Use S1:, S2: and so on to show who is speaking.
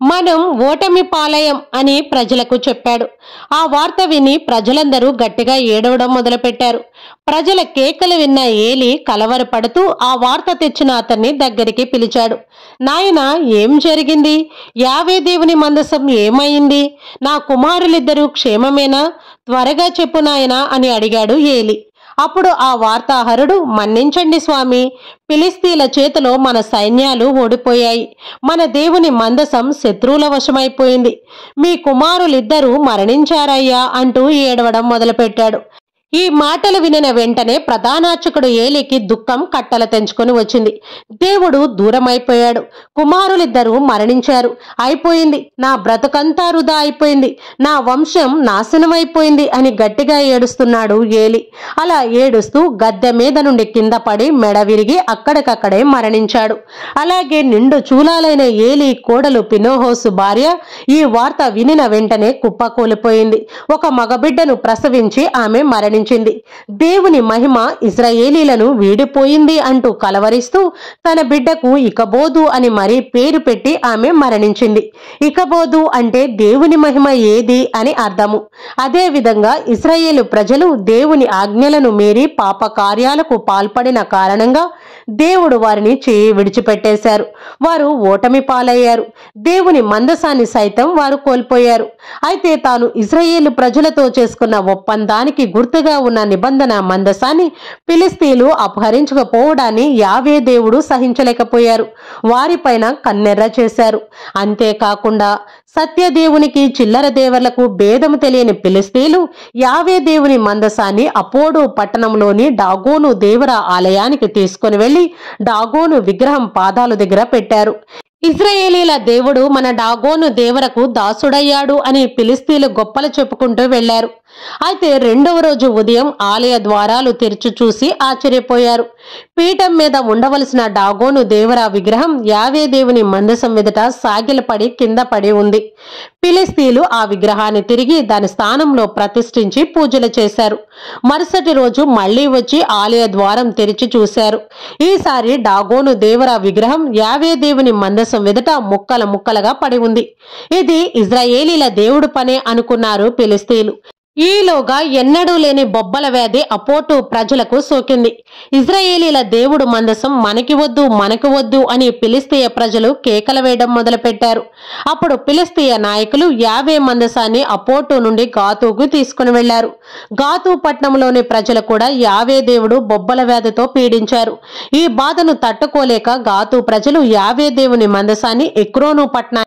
S1: మనం ఓటమి పాలయం అని ప్రజలకు చెప్పాడు. ఆ వార్త విని ప్రజలందరూ గట్టిగా ఏడవడం మొదలుపెట్టారు. ప్రజల కేకలు విన్న ఏలి కలవరపడుతూ ఆ వార్త తెచ్చిన అతన్ని దగ్గరికి పిలిచాడు. నాయనా, ఏం జరిగింది? యావే దేవుని మందసం ఏమైంది? నా కుమారులిద్దరూ క్షేమమేనా? త్వరగా చెప్పు నాయనా అని అడిగాడు ఏలి. అప్పుడు ఆ వార్తాహరుడు, మన్నించండి స్వామి, ఫిలిస్తీన్ల చేతిలో మన సైన్యాలు ఓడిపోయాయి. మన దేవుని మందసం శత్రువుల వశమైపోయింది. మీ కుమారులిద్దరూ మరణించారయ్యా అంటూ ఏడవడం మొదలుపెట్టాడు. ఈ మాటలు వినిన వెంటనే ప్రధానార్చకుడు ఏలికి దుఃఖం కట్టలు తెంచుకొని వచ్చింది. దేవుడు దూరమైపోయాడు, కుమారులిద్దరూ మరణించారు, అయిపోయింది, నా బ్రతుకంతా వృధా అయిపోయింది, నా వంశం నాశనమైపోయింది అని గట్టిగా ఏడుస్తున్నాడు ఏలి. అలా ఏడుస్తూ గద్దె మీద నుండి కింద పడి మెడ విరిగి అక్కడికక్కడే మరణించాడు. అలాగే నిండు చూలాలైన ఏలి కోడలు పినోహోసు భార్య ఈ వార్త వినిన వెంటనే కుప్పకూలిపోయింది. ఒక మగబిడ్డను ప్రసవించి ఆమె మరణించింది. దేవుని మహిమ ఇశ్రాయేలీలను వీడిపోయింది అంటూ కలవరిస్తూ తన బిడ్డకు ఇకబోదు అని మరీ పేరు పెట్టి ఆమె మరణించింది. ఇకబోదు అంటే దేవుని మహిమ ఏది అని అర్థము. అదే విధంగా ఇశ్రాయేలు ప్రజలు దేవుని ఆజ్ఞలను మీరి పాప కార్యాలకు పాల్పడిన కారణంగా దేవుడు వారిని చేయి విడిచిపెట్టేశారు. వారు ఓటమి పాలయ్యారు. దేవుని మందసాన్ని సైతం వారు కోల్పోయారు. అయితే తాను ఇశ్రాయేలు ప్రజలతో చేసుకున్న ఒప్పందానికి గుర్తుగా ఉన్న నిబంధన మందసాన్ని ఫిలిస్తీన్లు అపహరించకపోవడాన్ని యావే దేవుడు సహించలేకపోయారు. వారిపైన కన్నెర్ర చేశారు. అంతేకాకుండా సత్యదేవునికి చిల్లర దేవర్లకు భేదము తెలియని ఫిలిస్తీన్లు యావే దేవుని మందసాన్ని అపోడు పట్టణంలోని డాగోను దేవర ఆలయానికి తీసుకుని వెళ్లి డాగోను విగ్రహం పాదాల దగ్గర పెట్టారు. ఇశ్రాయేలీల దేవుడు మన డాగోను దేవరకు దాసుడయ్యాడు అని ఫిలిస్తీన్లు గొప్పలు చెప్పుకుంటూ వెళ్లారు. అయితే రెండవ రోజు ఉదయం ఆలయ ద్వారాలు తెరిచి చూసి ఆశ్చర్యపోయారు. పీఠం మీద ఉండవలసిన డాగోను దేవర విగ్రహం యావే దేవుని మందసం ఎదుట సాగిలపడి కింద పడి ఉంది. ఫిలిస్తీన్లు ఆ విగ్రహాన్ని తిరిగి దాని స్థానంలో ప్రతిష్ఠించి పూజలు చేశారు. మరుసటి రోజు మళ్లీ వచ్చి ఆలయ ద్వారం తెరిచి చూశారు. ఈసారి డాగోను దేవర విగ్రహం యావే దేవుని మందసం ఎదుట ముక్కలు ముక్కలుగా పడి ఉంది. ఇది ఇశ్రాయేలీల దేవుడు పనే అనుకున్నారు ఫిలిస్తీన్లు. ఈలోగా ఎన్నడూ లేని బొబ్బల వ్యాధి అపోటు ప్రజలకు సోకింది. ఇశ్రాయేలీల దేవుడు మందసం మనకి వద్దు అని ఫిలిస్తీయ ప్రజలు కేకలు వేయడం మొదలుపెట్టారు. అప్పుడు ఫిలిస్తీయ నాయకులు యావే మందసాన్ని అపోటు నుండి గాతుకు తీసుకుని వెళ్లారు. గాతు పట్టణంలోని ప్రజలు కూడా యావే దేవుడు బొబ్బల వ్యాధితో పీడించారు. ఈ బాధను తట్టుకోలేక గాతు ప్రజలు యావే దేవుని మందసాన్ని ఎక్రోను పట్టణాన్ని